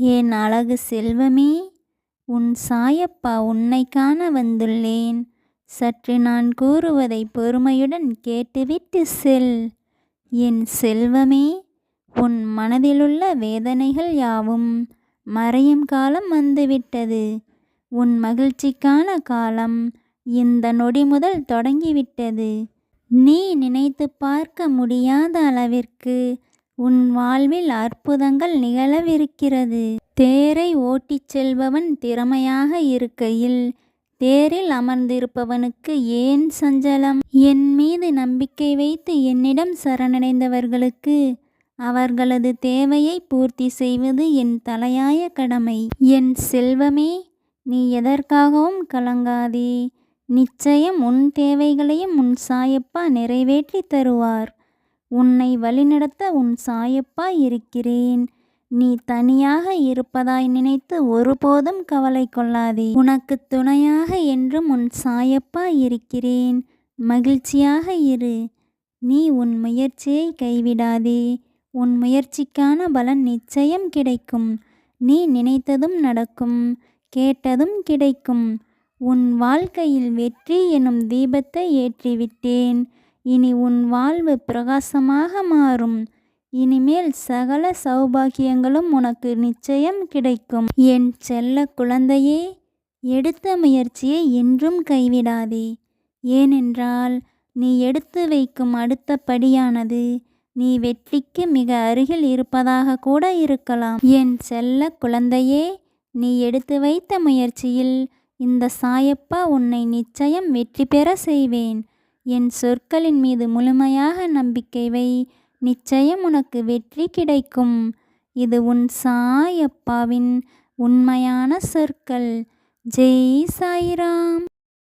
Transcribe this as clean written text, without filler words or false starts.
என் அழகு செல்வமே, உன் சாயப்பா உன்னைக் காண வந்துள்ளேன். சற்று நான் கூறுவதை பொறுமையுடன் கேட்டுவிட்டு செல். என் செல்வமே, உன் மனதிலுள்ள வேதனைகள் யாவும் மறையும் காலம் வந்துவிட்டது. உன் மகிழ்ச்சிக்கான காலம் இந்த நொடி முதல் தொடங்கிவிட்டது. நீ நினைத்து பார்க்க முடியாத அளவிற்கு உன் வாழ்வில் அற்புதங்கள் நிகழவிருக்கிறது. தேரை ஓட்டிச் செல்பவன் திறமையாக இருக்கையில் தேரில் அமர்ந்திருப்பவனுக்கு ஏன் சஞ்சலம்? என் மீது நம்பிக்கை வைத்து என்னிடம் சரணடைந்தவர்களுக்கு அவர்களது தேவையை பூர்த்தி செய்வது என் தலையாய கடமை. என் செல்வமே, நீ எதற்காகவும் கலங்காதே. நிச்சயம் உன் தேவைகளையும் உன் சாயப்பா நிறைவேற்றி தருவார். உன்னை வழிநடத்த உன் சாயப்பா இருக்கிறேன். நீ தனியாக இருப்பதாய் நினைத்து ஒருபோதும் கவலை கொள்ளாதே. உனக்கு துணையாக என்றும் உன் சாயப்பா இருக்கிறேன். மகிழ்ச்சியாக இரு. நீ உன் முயற்சியை கைவிடாதே. உன் முயற்சிக்கான பலன் நிச்சயம் கிடைக்கும். நீ நினைத்ததும் நடக்கும், கேட்டதும் கிடைக்கும். உன் வாழ்க்கையில் வெற்றி எனும் தீபத்தை ஏற்றிவிட்டேன். இனி உன் வாழ்வு பிரகாசமாக மாறும். இனிமேல் சகல சௌபாகியங்களும் உனக்கு நிச்சயம் கிடைக்கும். என் செல்ல குழந்தையே, எடுத்த முயற்சியை என்றும் கைவிடாதே. ஏனென்றால் நீ எடுத்து வைக்கும் அடுத்த படியானது நீ வெற்றிக்கு மிக அருகில் இருப்பதாக கூட இருக்கலாம். என் செல்ல குழந்தையே, நீ எடுத்து வைத்த முயற்சியில் இந்த சாயப்பா உன்னை நிச்சயம் வெற்றி பெற செய்வேன். என் சொற்களின் மீது முழுமையாக நம்பிக்கை வை. நிச்சயம் உனக்கு வெற்றி கிடைக்கும். இது உன் சாயப்பாவின் உண்மையான சொற்கள். ஜெய் சாய்ராம்.